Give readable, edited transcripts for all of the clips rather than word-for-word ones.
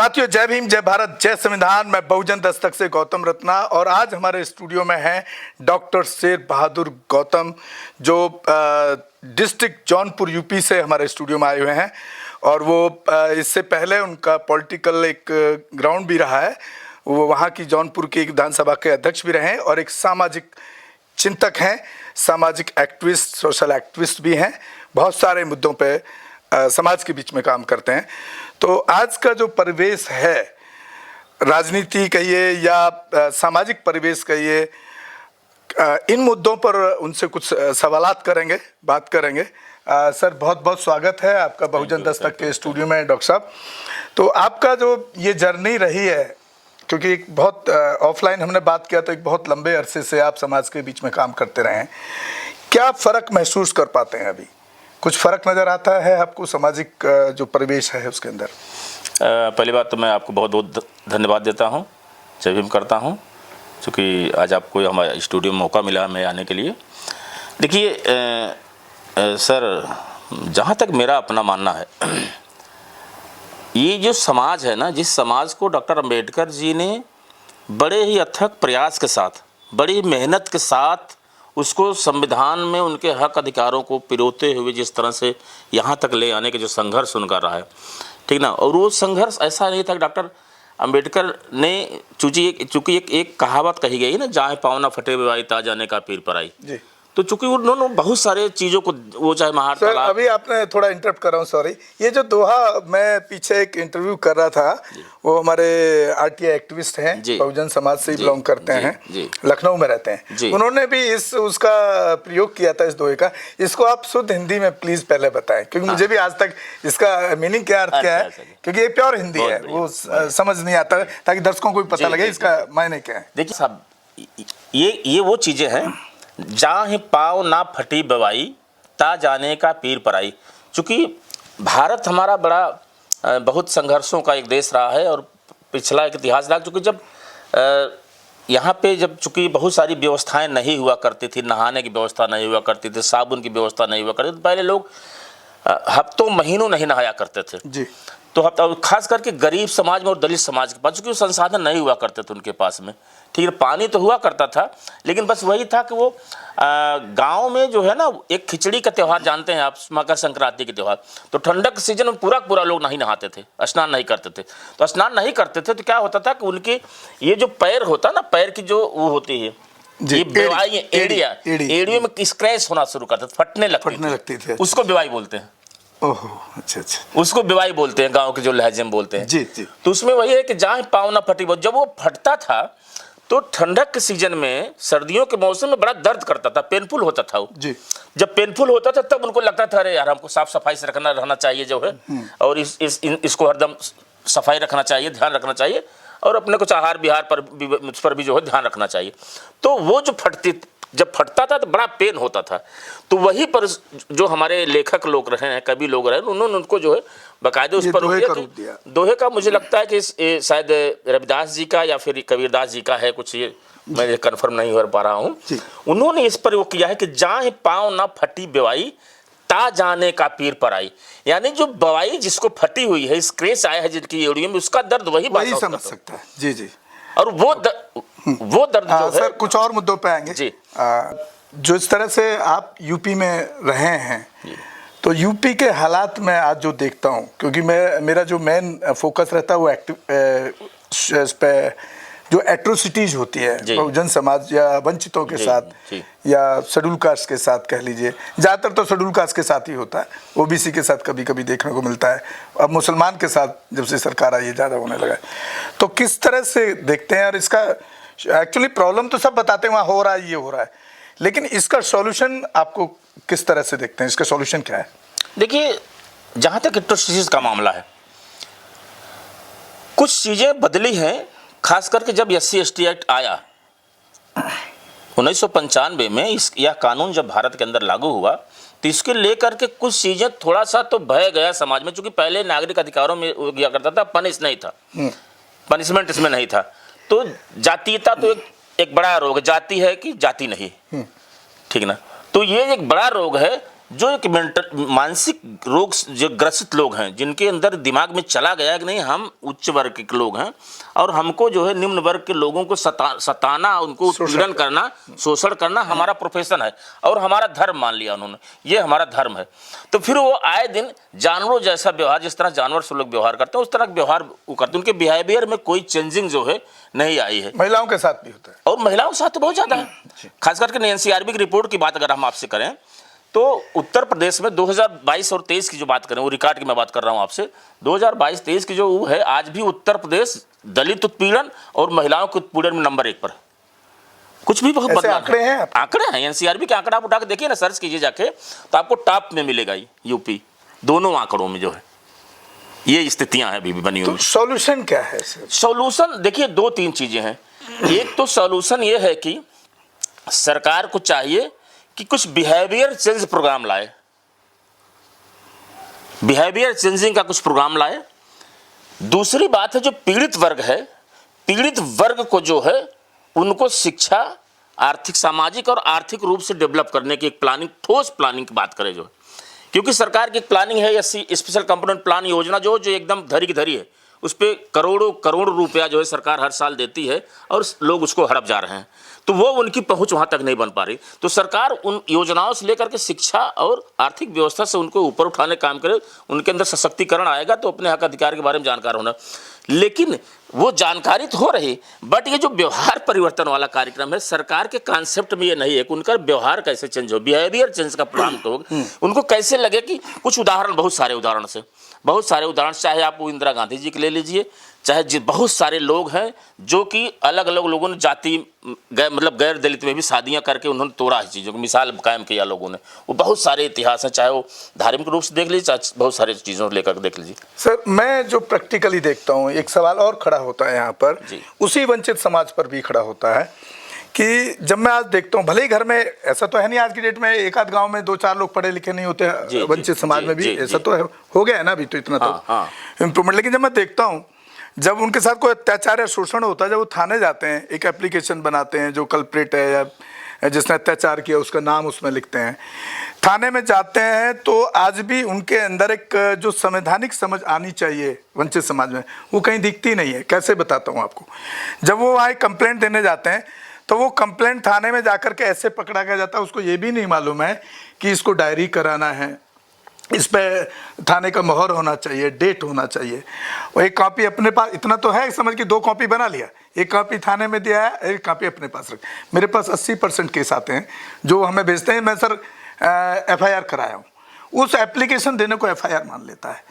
साथियों, जय भीम, जय भारत, जय संविधान। मैं बहुजन दस्तक से गौतम रत्ना और आज हमारे स्टूडियो में हैं डॉक्टर शेर बहादुर गौतम, जो डिस्ट्रिक्ट जौनपुर यूपी से हमारे स्टूडियो में आए हुए हैं। और वो इससे पहले उनका पॉलिटिकल एक ग्राउंड भी रहा है। वो वहाँ की जौनपुर की विधानसभा के अध्यक्ष भी रहे हैं और एक सामाजिक चिंतक हैं, सामाजिक एक्टिविस्ट, सोशल एक्टिविस्ट भी हैं। बहुत सारे मुद्दों पे समाज के बीच में काम करते हैं। तो आज का जो परिवेश है, राजनीति कहिए या सामाजिक परिवेश कहिए, इन मुद्दों पर उनसे कुछ सवालात करेंगे, बात करेंगे। सर, बहुत बहुत स्वागत है आपका बहुजन दस्तक के स्टूडियो में। डॉक्टर साहब, तो आपका जो ये जर्नी रही है, क्योंकि एक बहुत ऑफलाइन हमने बात किया तो एक बहुत लंबे अरसे से आप समाज के बीच में काम करते रहे हैं। क्या फ़र्क महसूस कर पाते हैं अभी? कुछ फ़र्क नज़र आता है आपको सामाजिक जो परिवेश है उसके अंदर? पहली बात तो मैं आपको बहुत बहुत धन्यवाद देता हूं, जय भीम करता हूं, क्योंकि आज आपको हमारे स्टूडियो में मौका मिला हमें आने के लिए। देखिए सर, जहां तक मेरा अपना मानना है, ये जो समाज है ना, जिस समाज को डॉक्टर अंबेडकर जी ने बड़े ही अथक प्रयास के साथ, बड़ी मेहनत के साथ उसको संविधान में उनके हक अधिकारों को पिरोते हुए जिस तरह से यहाँ तक ले आने के जो संघर्ष उनका रहा है, ठीक ना। और वो संघर्ष ऐसा नहीं था कि डॉक्टर अंबेडकर ने, चूँकि एक कहावत कही गई है ना, जहाँ पाँव ना फटे बेवाई ता जाने का पीर पर आई। तो चूंकि उन्होंने बहुत सारे चीज़ों को, वो चाहे महार सर, अभी आपने थोड़ा इंटरप्ट कर रहा हूँ, सॉरी। ये जो दोहा, मैं पीछे एक इंटरव्यू कर रहा था, वो हमारे आरटीआई एक्टिविस्ट हैं, बहुजन समाज से ही बिलोंग करते हैं, लखनऊ में रहते हैं। उन्होंने भी उसका प्रयोग किया था, इस दोहे का। इसको आप शुद्ध हिंदी में प्लीज पहले बताएं, क्योंकि मुझे भी आज तक इसका मीनिंग क्या, अर्थ क्या है, क्योंकि ये प्योर हिंदी है, वो समझ नहीं आता, ताकि दर्शकों को भी पता लगे इसका मायने क्या है। देखिए साहब, ये वो चीज़ें हैं, जहाँ पाँव ना फटी बवाई ता जाने का पीर पर आई। चूँकि भारत हमारा बड़ा बहुत संघर्षों का एक देश रहा है और पिछला एक इतिहास रहा। चूँकि जब यहाँ पे चूँकि बहुत सारी व्यवस्थाएं नहीं हुआ करती थी, नहाने की व्यवस्था नहीं हुआ करती थी, साबुन की व्यवस्था नहीं हुआ करती थी, पहले लोग हफ्तों महीनों नहीं नहाया करते थे जी। तो खास करके गरीब समाज में और दलित समाज के पास, क्योंकि संसाधन नहीं हुआ करते थे उनके पास में, ठीक है। पानी तो हुआ करता था, लेकिन बस वही था कि वो गांव में जो है ना, एक खिचड़ी का त्यौहार जानते हैं आप, मकर संक्रांति के त्यौहार, तो ठंडक सीजन में पूरा लोग नहीं नहाते थे, स्नान नहीं करते थे। तो स्नान नहीं करते थे तो क्या होता था कि उनके ये जो पैर होता ना, पैर की जो वो होती है, ये बेवाई, एड़ियों में स्क्रैच होना शुरू करते थे, फटने लगती थी, उसको बेवाई बोलते हैं। ओहो, अच्छा, उसको बेवाई बोलते हैं, गांव के जो लहजे में बोलते हैं जी। तो उसमें वही है कि जहाँ पाँव ना फटी, जब वो फटता था तो ठंडक के सीजन में, सर्दियों के मौसम में बड़ा दर्द करता था, पेनफुल होता था वो जी। जब पेनफुल होता था तब उनको लगता था, अरे यार, हमको साफ सफाई से रहना चाहिए जो है, और इसको हरदम सफाई रखना चाहिए, ध्यान रखना चाहिए, और अपने कुछ आहार विहार पर भी जो है ध्यान रखना चाहिए। तो वो जब फटता था तो बड़ा पेन होता था। तो वही पर जो हमारे लेखक लोग रहे हैं, कवि लोग रहे हैं, उन्होंने उनको जो है बाकायदे उस पर दोहे का, मुझे लगता है कि शायद रविदास जी का या फिर कबीरदास जी का है कुछ, ये मैं कंफर्म नहीं हो पा रहा हूँ। उन्होंने इस पर वो किया है कि जहाँ पाँव ना फटी बेवाई ता जाने का पीर पर आई। यानी जो बवाई जिसको फटी हुई है, स्क्रैच आया है जिनकी एड़ियों में, उसका दर्द वही समझ सकता है जी। और वो दर्द जो है। सर, कुछ और मुद्दों पे आएंगे जी। जो इस तरह से आप यूपी में रहे हैं, तो यूपी के हालात में आज जो देखता हूँ, क्योंकि मेरा जो मेन फोकस रहता है वो इस पे जो एट्रोसिटीज होती है बहुजन समाज या वंचितों के साथ या शेड्यूल कास्ट के साथ कह लीजिए, ज़्यादातर तो शेड्यूल कास्ट के साथ ही होता है, ओबीसी के साथ कभी कभी देखने को मिलता है, अब मुसलमान के साथ जब से सरकार आई है ज़्यादा होने लगा है। तो किस तरह से देखते हैं? और इसका एक्चुअली प्रॉब्लम तो सब बताते हैं, वहाँ हो रहा है, ये हो रहा है, लेकिन इसका सॉल्यूशन आपको किस तरह से देखते हैं? इसका सॉल्यूशन क्या है? देखिए, जहाँ तक एट्रोसिटीज का मामला है, कुछ चीज़ें बदली हैं, खास करके जब SC/ST एक्ट आया 1995 में, यह कानून जब भारत के अंदर लागू हुआ, तो इसके लेकर के कुछ चीज़ें थोड़ा सा तो भय गया समाज में, क्योंकि पहले नागरिक अधिकारों में किया करता था, नहीं था, पनिशमेंट इसमें नहीं था। तो जातीयता तो एक बड़ा रोग, जाति है कि जाति नहीं, ठीक ना। तो ये एक बड़ा रोग है जो एक मानसिक रोग जो ग्रसित लोग हैं, जिनके अंदर दिमाग में चला गया कि नहीं हम उच्च वर्ग के लोग हैं और हमको जो है निम्न वर्ग के लोगों को सताना, उनको उत्पीड़न करना, शोषण करना हमारा प्रोफेशन है और हमारा धर्म मान लिया उन्होंने, ये हमारा धर्म है। तो फिर वो आए दिन जानवरों जैसा व्यवहार, जिस तरह जानवर से लोग व्यवहार करते हैं उस तरह का व्यवहार वो करते हैं। उनके बिहेवियर में कोई चेंजिंग जो है नहीं आई है। महिलाओं के साथ भी होता है और महिलाओं के साथ तो बहुत ज़्यादा है। खास करके एनसीआरबी की रिपोर्ट की बात अगर हम आपसे करें तो उत्तर प्रदेश में 2022 और 23 की जो बात करें, वो रिकॉर्ड की मैं बात कर रहा हूं आपसे, 2022-23 की जो वो है, आज भी उत्तर प्रदेश दलित उत्पीड़न और महिलाओं के उत्पीड़न में नंबर 1 पर। कुछ भी बहुत बदलाव आंकड़े हैं, आंकड़े हैं एनसीआरबी के आंकड़ा आप उठा के देखिए ना, सर्च कीजिए जाके, तो आपको टॉप में मिलेगा यूपी दोनों आंकड़ों में जो है ये स्थितियां हैं अभी भी बनी हुई। तो सॉल्यूशन क्या है? सॉल्यूशन देखिए 2-3 चीजें हैं। एक तो सॉल्यूशन ये है कि सरकार को चाहिए कि कुछ बिहेवियर चेंज प्रोग्राम लाए, बिहेवियर चेंजिंग का कुछ प्रोग्राम लाए। दूसरी बात है जो पीड़ित वर्ग है, पीड़ित वर्ग को जो है उनको शिक्षा, आर्थिक, सामाजिक और आर्थिक रूप से डेवलप करने की एक प्लानिंग, ठोस प्लानिंग की बात करें जो है, क्योंकि सरकार की एक प्लानिंग है एससी स्पेशल कंपोनेंट प्लान योजना जो एकदम धरी की धरी है, उस पर करोड़ों रुपया जो है सरकार हर साल देती है और लोग उसको हड़प जा रहे हैं, तो वो उनकी पहुंच वहां तक नहीं बन पा रही। तो सरकार उन योजनाओं से लेकर के शिक्षा और आर्थिक व्यवस्था से उनको ऊपर उठाने का काम करे, उनके अंदर सशक्तिकरण आएगा तो अपने हक अधिकार के बारे में जानकार होना। लेकिन वो जानकारी तो हो रही, बट ये जो व्यवहार परिवर्तन वाला कार्यक्रम है, सरकार के कॉन्सेप्ट में ये नहीं है कि उनका व्यवहार कैसे चेंज हो, बिहेवियर चेंज का प्लान तो उनको कैसे लगे कि कुछ उदाहरण, बहुत सारे उदाहरण चाहे आप इंदिरा गांधी जी के ले लीजिए, चाहे बहुत सारे लोग हैं जो कि अलग अलग लोगों ने जाति मतलब गैर दलित में भी शादियां करके उन्होंने तोड़ा है चीज़ों को, मिसाल कायम किया लोगों ने, वो बहुत सारे इतिहास हैं, चाहे वो धार्मिक रूप से देख लीजिए, चाहे बहुत सारे चीज़ों को लेकर देख लीजिए। सर मैं जो प्रैक्टिकली देखता हूँ, एक सवाल और खड़ा होता है यहाँ पर, उसी वंचित समाज पर भी खड़ा होता है कि जब मैं आज देखता हूँ, भले ही घर में ऐसा तो है नहीं आज की डेट में, एक आध गांव में 2-4 लोग पढ़े लिखे नहीं होते हैं, वंचित समाज में भी ऐसा तो हो गया है ना अभी, तो इतना तो इम्प्रूवमेंट। लेकिन जब मैं देखता हूँ जब उनके साथ कोई अत्याचार या शोषण होता है, जब वो थाने जाते हैं, एक एप्लीकेशन बनाते हैं, जो कल्प्रिट है या जिसने अत्याचार किया उसका नाम उसमें लिखते हैं, थाने में जाते हैं, तो आज भी उनके अंदर एक जो संवैधानिक समझ आनी चाहिए वंचित समाज में, वो कहीं दिखती नहीं है। कैसे बताता हूँ आपको, जब वो वहाँ कंप्लेंट देने जाते हैं तो वो कंप्लेंट थाने में जाकर के ऐसे पकड़ा गया जाता है, उसको ये भी नहीं मालूम है कि इसको डायरी कराना है, इस पे थाने का मोहर होना चाहिए, डेट होना चाहिए। और एक कॉपी अपने पास, इतना तो है समझ के 2 कॉपी बना लिया, एक कॉपी थाने में दिया है, एक कॉपी अपने पास रख। मेरे पास 80% केस आते हैं जो हमें भेजते हैं, मैं सर FIR कराया हूँ, उस एप्लीकेशन देने को FIR मान लेता है,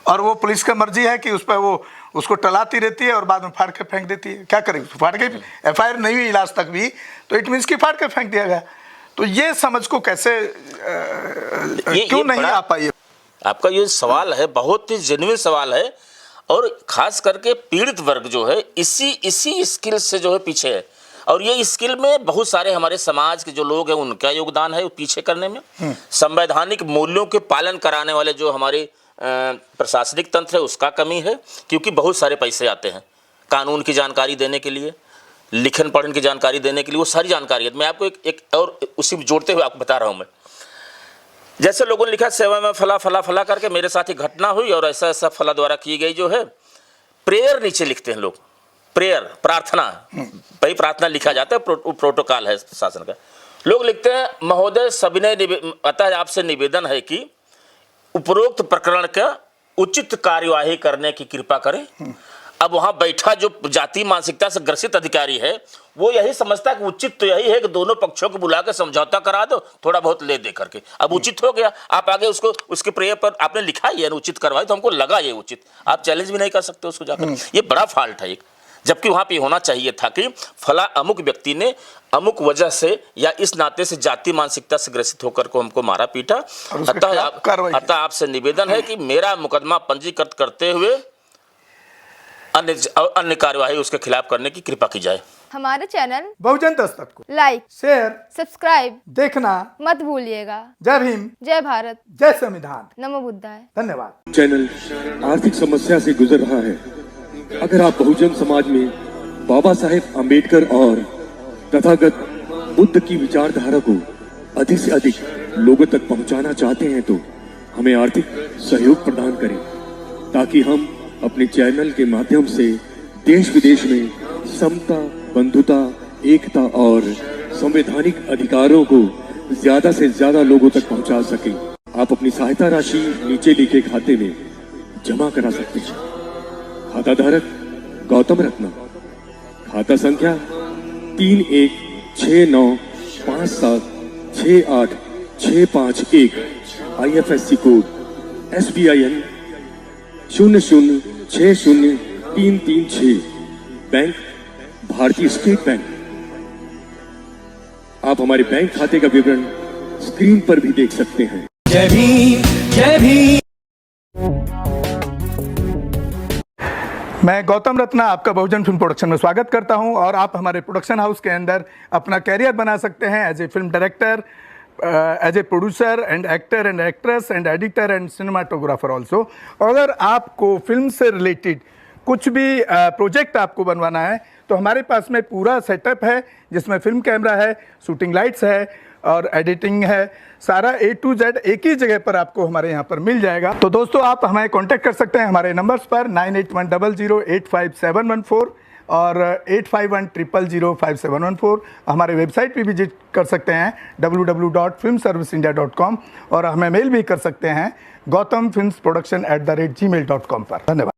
और वो पुलिस का मर्जी है कि उस पर वो उसको टलाती रहती है और बाद में फाड़ के फेंक देती है। क्या करेगी, फाड़ के FIR नहीं हुई इलाज तक भी, तो इट मीन्स कि फाड़ के फेंक दिया गया। तो ये समझ को कैसे क्यों नहीं आ पाई? आपका ये सवाल है, बहुत ही जेन्युइन सवाल है, और खास करके पीड़ित वर्ग जो है इसी स्किल से जो है पीछे है, और ये स्किल में बहुत सारे हमारे समाज के जो लोग हैं उनका योगदान है पीछे करने में। संवैधानिक मूल्यों के पालन कराने वाले जो हमारे प्रशासनिक तंत्र है उसका कमी है, क्योंकि बहुत सारे पैसे आते हैं कानून की जानकारी देने के लिए, लिखन पढ़न की जानकारी देने के लिए, वो सारी जानकारी है। मैं आपको एक और उसी जोड़ते हुए आपको बता रहा हूँ मैं, जैसे लोगों ने लिखा सेवा में फला फला फला करके मेरे साथ ही घटना हुई और ऐसा ऐसा फला द्वारा की गई जो है, प्रेयर नीचे लिखते हैं लोग, प्रेयर प्रार्थना, भाई प्रार्थना लिखा जाता है, प्रोटोकॉल है शासन का, लोग लिखते हैं महोदय सविनय अतः आपसे निवेदन है कि उपरोक्त प्रकरण का उचित कार्यवाही करने की कृपा करें। अब वहां बैठा जो जाति मानसिकता से ग्रसित अधिकारी है वो यही समझता है कि उचित तो यही है कि दोनों पक्षों को बुला के समझौता करा दो, थोड़ा बहुत ले दे करके, अब उचित हो गया, आप आगे उसको उसके प्रेयर पर आपने लिखा ही है उचित करवाई, तो हमको लगा ये उचित, आप चैलेंज भी नहीं कर सकते उसको जाकर। ये बड़ा फॉल्ट है एक, जबकि वहां पे होना चाहिए था कि फला अमुक व्यक्ति ने अमुक वजह से या इस नाते से जाति मानसिकता से ग्रसित होकर को हमको मारा पीटा, अतः आपसे निवेदन है कि मेरा मुकदमा पंजीकृत करते हुए अन्य कार्यवाही उसके खिलाफ करने की कृपा की जाए। हमारे चैनल बहुजन दस्तक को लाइक, शेयर, सब्सक्राइब देखना मत भूलिएगा। जय भीम, जय भारत, जय संविधान, नमो बुद्धाय। धन्यवाद। चैनल आर्थिक समस्या से गुजर रहा है। अगर आप बहुजन समाज में बाबा साहेब आम्बेडकर और तथागत बुद्ध की विचारधारा को अधिक से अधिक लोगों तक पहुंचाना चाहते हैं तो हमें आर्थिक सहयोग प्रदान करें ताकि हम अपने चैनल के माध्यम से देश विदेश में समता, बंधुता, एकता और संवैधानिक अधिकारों को ज्यादा से ज्यादा लोगों तक पहुंचा सकें। आप अपनी सहायता राशि नीचे लिखे खाते में जमा करा सकते हैं। खाता धारक गौतम रत्ना, खाता संख्या 316957686551, IFSC कोड SBIN 0060336, बैंक भारतीय स्टेट बैंक। आप हमारे बैंक खाते का विवरण स्क्रीन पर भी देख सकते हैं। जय भीम, जय भीम। मैं गौतम रत्ना आपका बहुजन फिल्म प्रोडक्शन में स्वागत करता हूं और आप हमारे प्रोडक्शन हाउस के अंदर अपना कैरियर बना सकते हैं as a film director, as a producer and actor and actress and editor and cinematographer also. अगर आपको फिल्म से रिलेटेड कुछ भी प्रोजेक्ट आपको बनवाना है तो हमारे पास में पूरा सेटअप है जिसमें फिल्म कैमरा है, शूटिंग लाइट्स है और एडिटिंग है। सारा A to Z एक ही जगह पर आपको हमारे यहाँ पर मिल जाएगा। तो दोस्तों आप हमें कांटेक्ट कर सकते हैं हमारे नंबर्स पर 9810085714 और 8510005714। हमारे वेबसाइट पे विजिट कर सकते हैं www.filmserviceindia.com और हमें मेल भी कर सकते हैं gautamfilmsproduction@gmail.com पर। धन्यवाद।